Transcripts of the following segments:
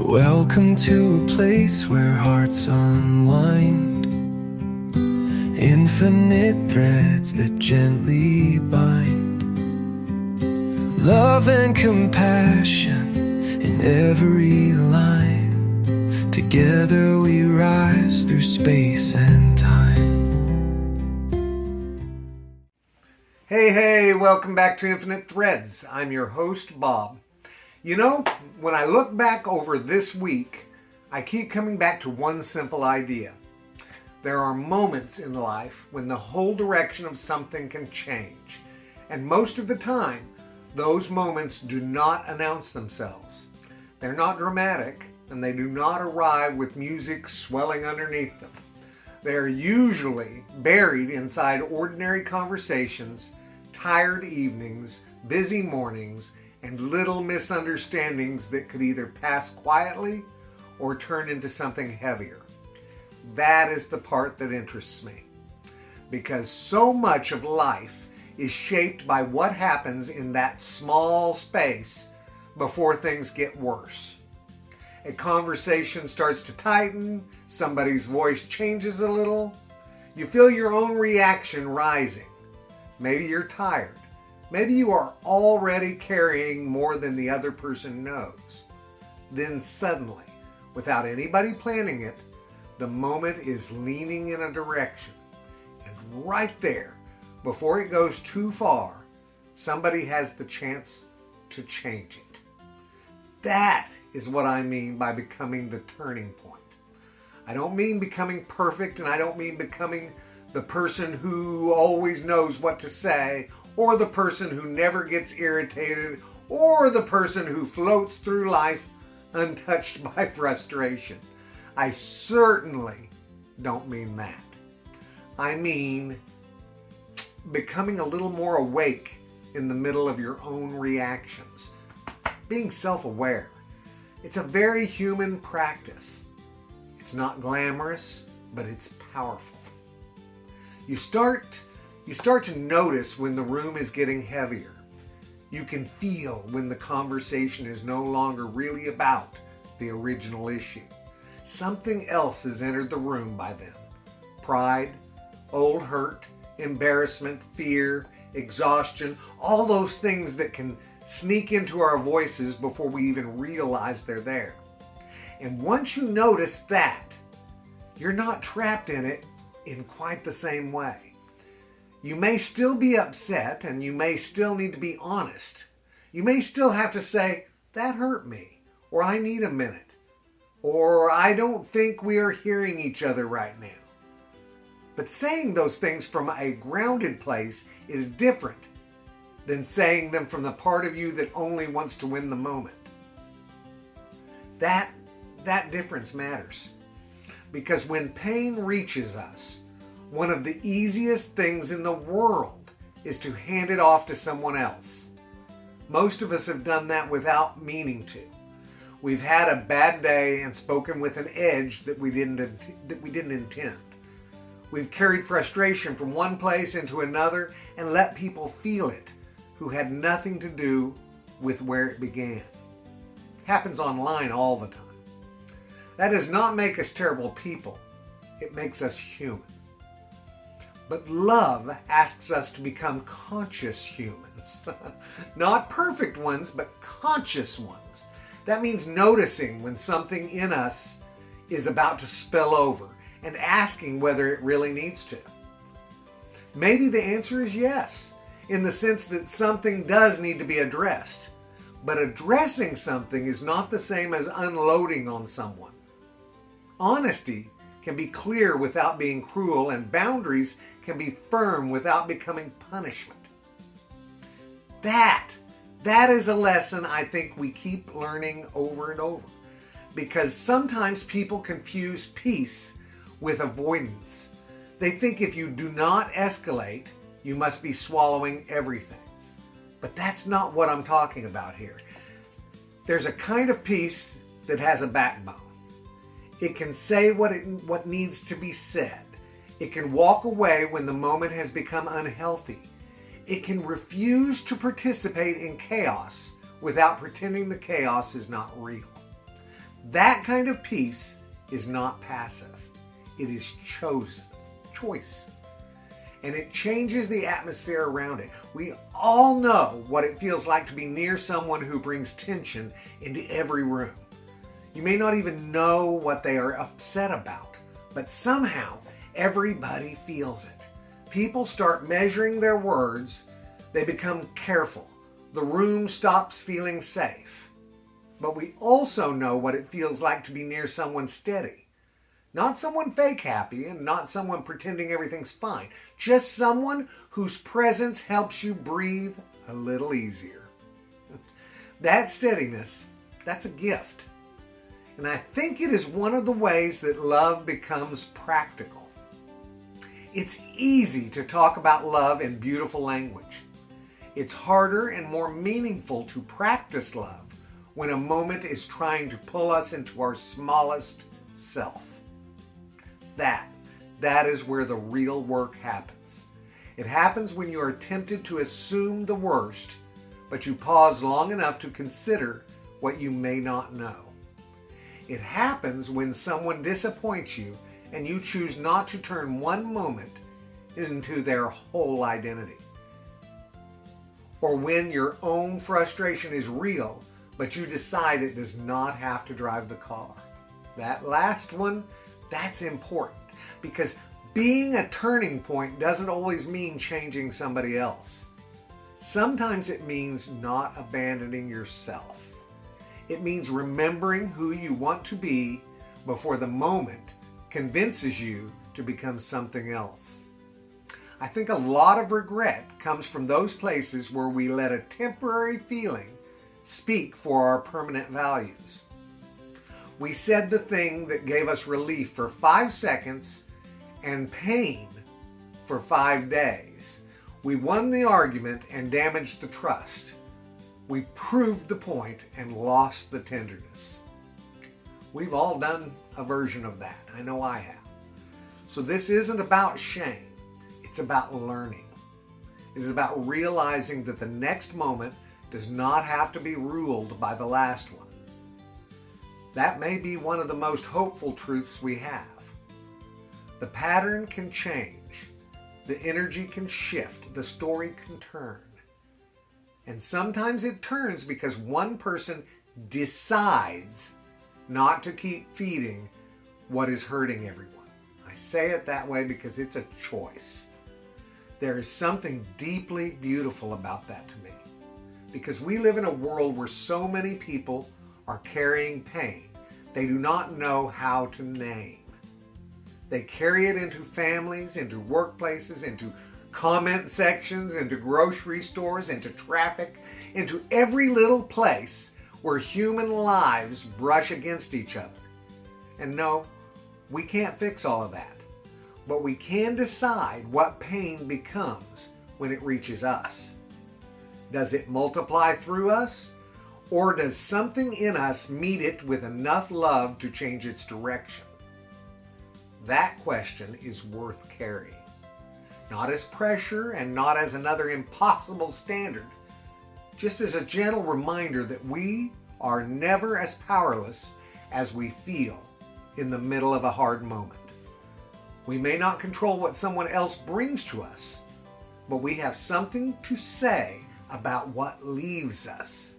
Welcome to a place where hearts unwind, infinite threads that gently bind, love and compassion in every line. Together we rise through space and time. Hey, welcome back to Infinite Threads. I'm your host, Bob. You know, when I look back over this week, I keep coming back to one simple idea. There are moments in life when the whole direction of something can change. And most of the time, those moments do not announce themselves. They're not dramatic, and they do not arrive with music swelling underneath them. They are usually buried inside ordinary conversations, tired evenings, busy mornings, and little misunderstandings that could either pass quietly or turn into something heavier. That is the part that interests me, because so much of life is shaped by what happens in that small space before things get worse. A conversation starts to tighten, somebody's voice changes a little, you feel your own reaction rising. Maybe you're tired. Maybe you are already carrying more than the other person knows. Then suddenly, without anybody planning it, the moment is leaning in a direction. And right there, before it goes too far, somebody has the chance to change it. That is what I mean by becoming the turning point. I don't mean becoming perfect, and I don't mean becoming the person who always knows what to say, or the person who never gets irritated, or the person who floats through life untouched by frustration. I certainly don't mean that. I mean becoming a little more awake in the middle of your own reactions. Being self-aware. It's a very human practice. It's not glamorous, but it's powerful. You start to notice when the room is getting heavier. You can feel when the conversation is no longer really about the original issue. Something else has entered the room by then. Pride, old hurt, embarrassment, fear, exhaustion, all those things that can sneak into our voices before we even realize they're there. And once you notice that, you're not trapped in it in quite the same way. You may still be upset, and you may still need to be honest. You may still have to say, that hurt me, or I need a minute, or I don't think we are hearing each other right now. But saying those things from a grounded place is different than saying them from the part of you that only wants to win the moment. That difference matters. Because when pain reaches us, one of the easiest things in the world is to hand it off to someone else. Most of us have done that without meaning to. We've had a bad day and spoken with an edge that we didn't intend. We've carried frustration from one place into another and let people feel it who had nothing to do with where it began. It happens online all the time. That does not make us terrible people. It makes us human. But love asks us to become conscious humans. Not perfect ones, but conscious ones. That means noticing when something in us is about to spill over and asking whether it really needs to. Maybe the answer is yes, in the sense that something does need to be addressed. But addressing something is not the same as unloading on someone. Honesty can be clear without being cruel, and boundaries can be firm without becoming punishment. That is a lesson I think we keep learning over and over, because sometimes people confuse peace with avoidance. They think if you do not escalate, you must be swallowing everything. But that's not what I'm talking about here. There's a kind of peace that has a backbone. It can say what needs to be said. It can walk away when the moment has become unhealthy. It can refuse to participate in chaos without pretending the chaos is not real. That kind of peace is not passive. It is choice. And it changes the atmosphere around it. We all know what it feels like to be near someone who brings tension into every room. You may not even know what they are upset about, but somehow everybody feels it. People start measuring their words. They become careful. The room stops feeling safe. But we also know what it feels like to be near someone steady. Not someone fake happy and not someone pretending everything's fine. Just someone whose presence helps you breathe a little easier. That steadiness, that's a gift. And I think it is one of the ways that love becomes practical. It's easy to talk about love in beautiful language. It's harder and more meaningful to practice love when a moment is trying to pull us into our smallest self. That is where the real work happens. It happens when you are tempted to assume the worst, but you pause long enough to consider what you may not know. It happens when someone disappoints you and you choose not to turn one moment into their whole identity. Or when your own frustration is real, but you decide it does not have to drive the car. That last one, that's important because being a turning point doesn't always mean changing somebody else. Sometimes it means not abandoning yourself. It means remembering who you want to be before the moment convinces you to become something else. I think a lot of regret comes from those places where we let a temporary feeling speak for our permanent values. We said the thing that gave us relief for 5 seconds and pain for 5 days. We won the argument and damaged the trust. We proved the point and lost the tenderness. We've all done a version of that. I know I have. So this isn't about shame. It's about learning. It is about realizing that the next moment does not have to be ruled by the last one. That may be one of the most hopeful truths we have. The pattern can change. The energy can shift. The story can turn. And sometimes it turns because one person decides not to keep feeding what is hurting everyone. I say it that way because it's a choice. There is something deeply beautiful about that to me. Because we live in a world where so many people are carrying pain they do not know how to name. They carry it into families, into workplaces, into comment sections, into grocery stores, into traffic, into every little place where human lives brush against each other. And no, we can't fix all of that. But we can decide what pain becomes when it reaches us. Does it multiply through us? Or does something in us meet it with enough love to change its direction? That question is worth carrying. Not as pressure and not as another impossible standard. Just as a gentle reminder that we are never as powerless as we feel in the middle of a hard moment. We may not control what someone else brings to us, but we have something to say about what leaves us.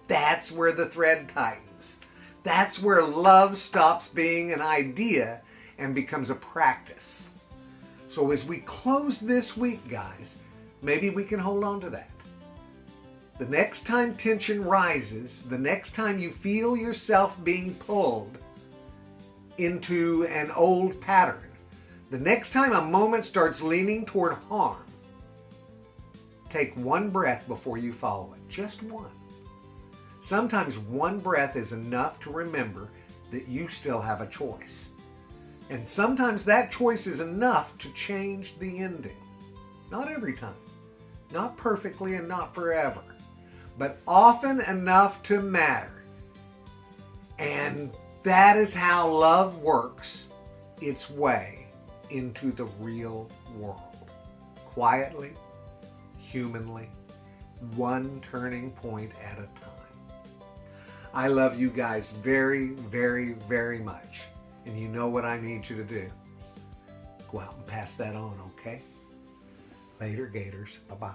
That's where the thread tightens. That's where love stops being an idea and becomes a practice. So as we close this week, guys, maybe we can hold on to that. The next time tension rises, the next time you feel yourself being pulled into an old pattern, the next time a moment starts leaning toward harm, take one breath before you follow it. Just one. Sometimes one breath is enough to remember that you still have a choice. And sometimes that choice is enough to change the ending. Not every time. Not perfectly and not forever. But often enough to matter. And that is how love works its way into the real world. Quietly, humanly, one turning point at a time. I love you guys very, very, very much. And you know what I need you to do. Go out and pass that on, okay? Later, Gators. Bye-bye.